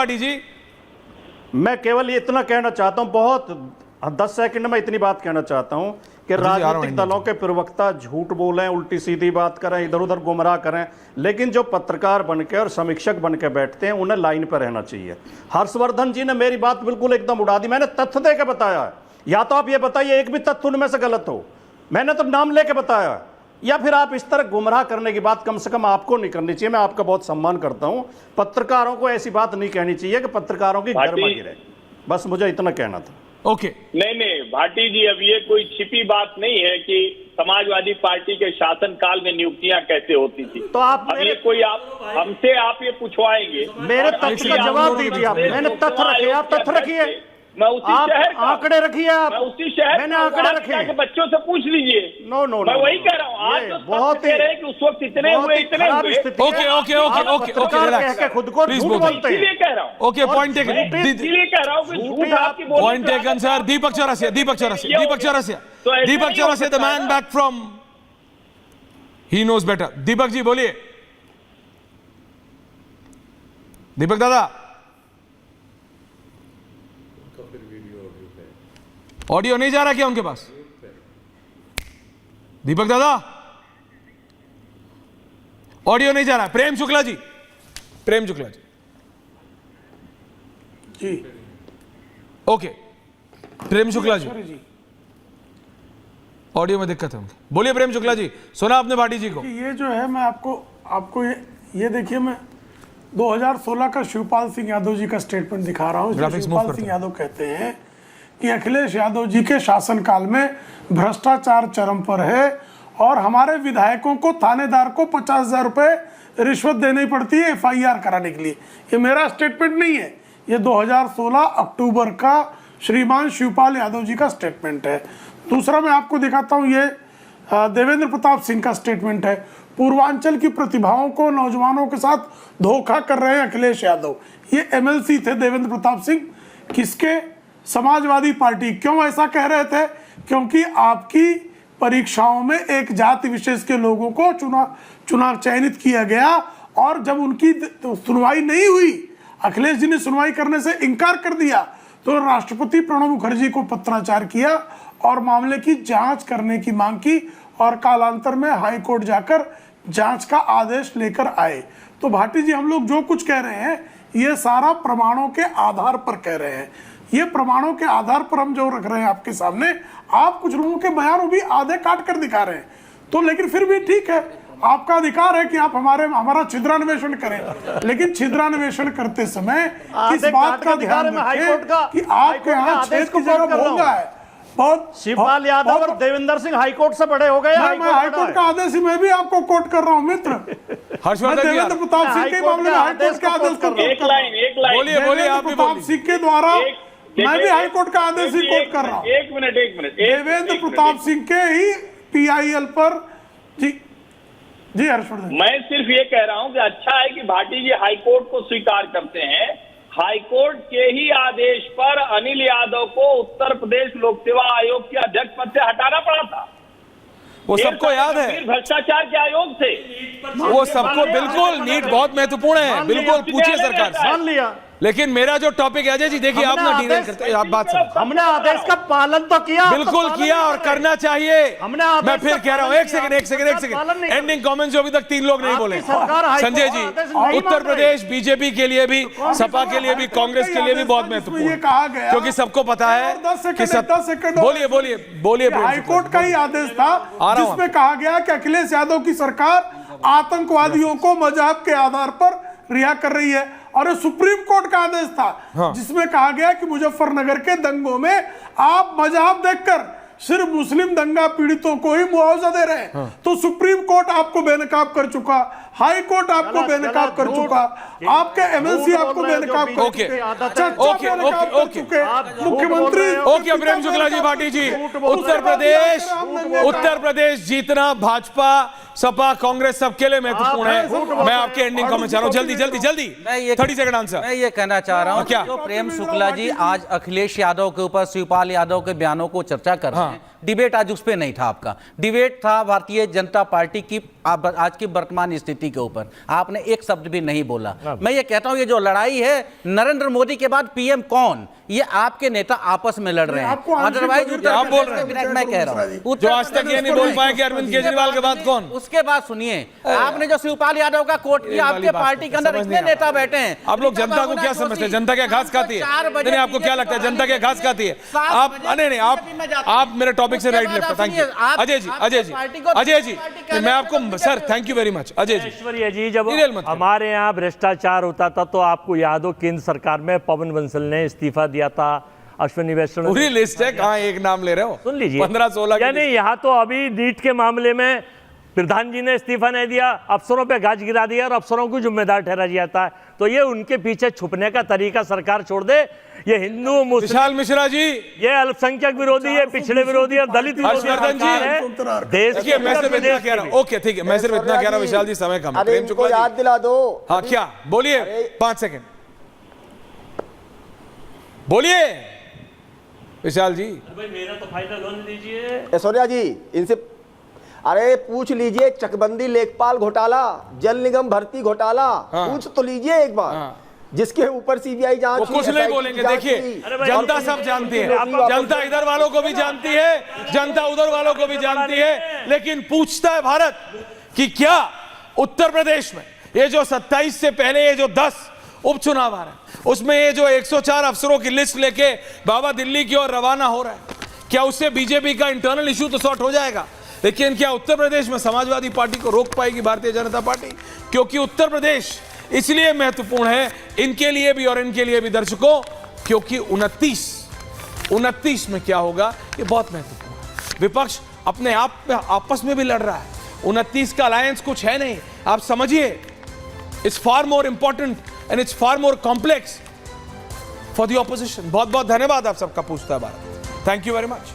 भाटी जी। मैं केवल ये इतना कहना चाहता हूं, बहुत 10 सेकंड में इतनी बात कहना चाहता हूं कि राजनीतिक दलों के प्रवक्ता झूठ बोलें, उल्टी सीधी बात करें, इधर उधर गुमराह करें, लेकिन जो पत्रकार बनकर और समीक्षक बनकर बैठते हैं उन्हें लाइन पर रहना चाहिए। हर्षवर्धन जी ने मेरी बात बिल्कुल एकदम उड़ा दी, मैंने तथ्य दे के बताया है। या तो आप ये बताइए एक भी तथ्य उनमें से गलत हो, मैंने तो नाम लेके बताया, या फिर आप इस तरह गुमराह करने की बात कम से कम आपको नहीं करनी चाहिए। मैं आपका बहुत सम्मान करता हूं, पत्रकारों को ऐसी बात नहीं कहनी चाहिए कि पत्रकारों की गर्मा गिरे। बस मुझे इतना कहना था। ओके नहीं भाटी जी, अब ये कोई छिपी बात नहीं है कि समाजवादी पार्टी के शासनकाल में नियुक्तियां कैसे होती थी। तो आप अब ये कोई आप हमसे आप ये पूछवाएंगे, मेरे तथ्य का जवाब दीजिए। आप मैंने तथ्य रखे, आप तथ्य रखिए, मैं उसी आप शहर का आंकड़े रखिए, आप मैं उसी शहर मैंने आंकड़े रखे, बच्चों से पूछ लीजिए। नो नो मैं वही कह रहा हूँ, आज तो बहुत कह रहे हैं कि उस वक्त इतने हुए इतने हुए। Okay okay okay okay okay relax, खुद को प्लीज झूठ बोलते बोलते हैं। इसलिए कह रहा हूँ, ओके पॉइंट टेकन, इसलिए कह रहा हूँ कि झूठ आपकी बोली point taken sir. Deepak Chaurasia, Deepak Chaurasia, Deepak Chaurasia, Deepak Chaurasia, the man back from he knows better. Deepak ji बोलिए। दीपक दादा, ऑडियो नहीं जा रहा क्या उनके पास? दीपक दादा ऑडियो नहीं जा रहा। प्रेम शुक्ला जी, प्रेम शुक्ला जी, ओके प्रेम शुक्ला जी, ऑडियो में दिक्कत है उनकी। बोलिए प्रेम शुक्ला जी, सुना आपने भाटी जी को? ये जो है, मैं आपको ये देखिए, मैं 2016 का शिवपाल सिंह यादव जी का स्टेटमेंट दिखा रहा हूँ। शिवपाल सिंह यादव कहते हैं कि अखिलेश यादव जी के शासनकाल में भ्रष्टाचार चरम पर है और हमारे विधायकों को, थानेदार को 50,000 रुपए रिश्वत देनी पड़ती है FIR कराने के लिए। ये मेरा स्टेटमेंट नहीं है, ये 2016 अक्टूबर का श्रीमान शिवपाल यादव जी का स्टेटमेंट है। दूसरा मैं आपको दिखाता हूँ, ये देवेंद्र प्रताप सिंह का स्टेटमेंट है। पूर्वांचल की प्रतिभाओं को, नौजवानों के साथ धोखा कर रहे हैं अखिलेश यादव। ये MLC थे देवेंद्र प्रताप सिंह, किसके? समाजवादी पार्टी। क्यों ऐसा कह रहे थे? क्योंकि आपकी परीक्षाओं में एक जाति विशेष के लोगों को चुनाव चयनित किया गया और जब उनकी सुनवाई नहीं हुई, अखिलेश जी ने सुनवाई करने से इनकार कर दिया, तो राष्ट्रपति प्रणब मुखर्जी को पत्राचार किया और मामले की जांच करने की मांग की और कालांतर में हाई कोर्ट जाकर जांच का आदेश लेकर आए। तो भाटी जी, हम लोग जो कुछ कह रहे हैं ये सारा प्रमाणों के आधार पर कह रहे हैं। ये प्रमाणों के आधार पर हम जो रख रहे हैं आपके सामने, आप कुछ लोगों के बयान भी आधे काट कर दिखा रहे हैं, तो लेकिन फिर भी ठीक है, आपका अधिकार है कि आप हमारा छिद्रान्वेषण करें, लेकिन छिद्रान्वेषण करते समय इस बात का ध्यान रखें कि आपके यहाँ छेद की जगह भोंगा है। बहुत शिवपाल यादव और देवेंद्र सिंह हाईकोर्ट से बड़े हो गए। मैं हाईकोर्ट का आदेश ही मैं भी आपको कोट कर रहा हूँ मित्र। हर्षवर्धन जी, देवेंद्र प्रताप सिंह के मामले में हाईकोर्ट के आदेश को एक लाइन बोलिए बोलिए, आप भी प्रताप सिंह के द्वारा मैं भी हाईकोर्ट का आदेश ही कोट कर रहा हूँ। एक मिनट देवेंद्र प्रताप सिंह के ही PIL पर। जी हर्षवर्धन, मैं सिर्फ ये कह रहा हूं कि अच्छा है कि भाटी जी हाईकोर्ट को स्वीकार करते हैं। हाईकोर्ट के ही आदेश पर अनिल यादव को उत्तर प्रदेश लोक सेवा आयोग के अध्यक्ष पद से हटाना पड़ा था। वो सबको याद है, भ्रष्टाचार के आयोग से वो सबको बिल्कुल। नीट बहुत महत्वपूर्ण है, बिल्कुल पूछिए सरकार से। मान लिया, लेकिन मेरा जो टॉपिक है अजय जी, देखिए आप ना डीरेल करते हैं, आप बात समझ। हमने आदेश का पालन तो किया, बिल्कुल किया और करना चाहिए। हमने आदेश मैं फिर का कह रहा हूँ, पालन एक सेकंड पालन नहीं एंडिंग कमेंट जो अभी तक 3 लोग नहीं बोले। संजय जी, उत्तर प्रदेश बीजेपी के लिए भी, सपा के लिए भी, कांग्रेस के लिए भी बहुत महत्वपूर्ण है, क्योंकि सबको पता है कि बोलिए बोलिए बोलिए। हाईकोर्ट का ही आदेश था जिसमें कहा गया कि अखिलेश यादव की सरकार आतंकवादियों को मजहब के आधार पर रिहा कर रही है, और ये सुप्रीम कोर्ट का आदेश था जिसमें कहा गया कि मुजफ्फरनगर के दंगों में आप मजहब देखकर सिर्फ मुस्लिम दंगा पीड़ितों को ही मुआवजा दे रहे हैं। तो सुप्रीम कोर्ट आपको बेनकाब कर चुका, हाई कोर्ट आपको बेनकाब कर चुका, आपके MLC आपको बेनकाब कर चुके, मुख्यमंत्री। ओके प्रेम शुक्ला जी, भाटी जी, उत्तर प्रदेश जीतना भाजपा, सपा, कांग्रेस सबके लिए महत्वपूर्ण है। मैं आपके एंडिंग कमेंट चाह रहा हूँ, जल्दी जल्दी जल्दी, 30 सेकंड आंसर। मैं ये कहना चाह रहा हूँ, क्या जो प्रेम शुक्ला जी आज अखिलेश यादव के ऊपर शिवपाल यादव के बयानों को चर्चा कर रहे हैं, डिबेट आज उस पर नहीं था आपका, डिबेट था भारतीय जनता पार्टी की आज की वर्तमान स्थिति के ऊपर। आपने एक शब्द भी नहीं बोला। मैं ये कहता हूं ये जो लड़ाई है नरेंद्र मोदी के बाद पीएम कौन, ये आपके नेता आपस में लड़ रहे हैं। अदरवाइज आप बोल रहे हैं, मैं कह रहा हूं जो आज तक ये नहीं बोल पाए कि अरविंद केजरीवाल के बाद कौन। उसके बाद सुनिए, आपने जो शिवपाल यादव का कोट किया, आपके पार्टी के अंदर इतने नेता बैठे हैं। आप लोग जनता को क्या समझते हैं? जनता क्या घास खाती है? नहीं, आपको क्या लगता है जनता क्या घास खाती है? आप नहीं, आप मेरे टॉपिक से right left. Thank you Ajay ji, Ajay ji मैं आपको sir thank you very much. Ajay ji, Aishwarya ji, जब हमारे यहाँ भ्रष्टाचार होता था तो आपको याद हो केंद्र सरकार में पवन बंसल ने इस्तीफा दिया था, अश्विनी वैष्णव पूरी लिस्ट है, कहाँ एक नाम ले रहे हो? सुन लीजिए 15-16 यानी यहाँ तो अभी नीट के मामले में प्रधान जी ने इस्तीफा नहीं दिया, अफसरों पे गाज गिरा दिया और अफसरों को जिम्मेदार ठहरा दिया था। तो ये उनके पीछे छुपने का तरीका सरकार छोड़ दे। ये हिंदू मुस्लिम, विशाल मिश्रा जी, ये अल्पसंख्यक विरोधी है, पिछड़े विरोधी है, दलित विरोधी हर्षवर्धन जी है। देश के मैं सिर्फ इतना कह रहा हूँ। ओके ठीक है, मैं सिर्फ इतना कह रहा हूँ विशाल जी, समय कम है। प्रेम शुक्ला याद दिला दो। हाँ क्या बोलिए, 5 सेकंड बोलिए विशाल जी। भाई मेरा तो फायदा लोन दीजिए। ऐश्वर्या जी, इनसे अरे पूछ लीजिए, चकबंदी लेखपाल घोटाला, जल निगम भर्ती घोटाला, पूछ तो लीजिए एक बार। जिसके ऊपर सीबीआई जांच, वो कुछ नहीं बोलेंगे। देखिए जनता सब जानती है, जनता इधर वालों को भी जानती है, जनता उधर वालों को भी जानती है, लेकिन पूछता है भारत कि क्या उत्तर प्रदेश में ये जो 27 से पहले ये जो 10 उपचुनाव आ रहे हैं, उसमें ये जो 104 अफसरों की लिस्ट लेके बाबा दिल्ली की ओर रवाना हो रहा है, क्या उससे बीजेपी का इंटरनल इश्यू तो सॉर्ट हो जाएगा? लेकिन क्या उत्तर प्रदेश में समाजवादी पार्टी को रोक पाएगी भारतीय जनता पार्टी? क्योंकि उत्तर प्रदेश इसलिए महत्वपूर्ण है इनके लिए भी और इनके लिए भी दर्शकों, क्योंकि 29 में क्या होगा ये बहुत महत्वपूर्ण है। विपक्ष अपने आप में आपस में भी लड़ रहा है। 29 का अलायंस कुछ है नहीं, आप समझिए। It's far more important and it's far more complex for the opposition. बहुत बहुत धन्यवाद आप सबका। पूछता है Bharat. Thank you very much.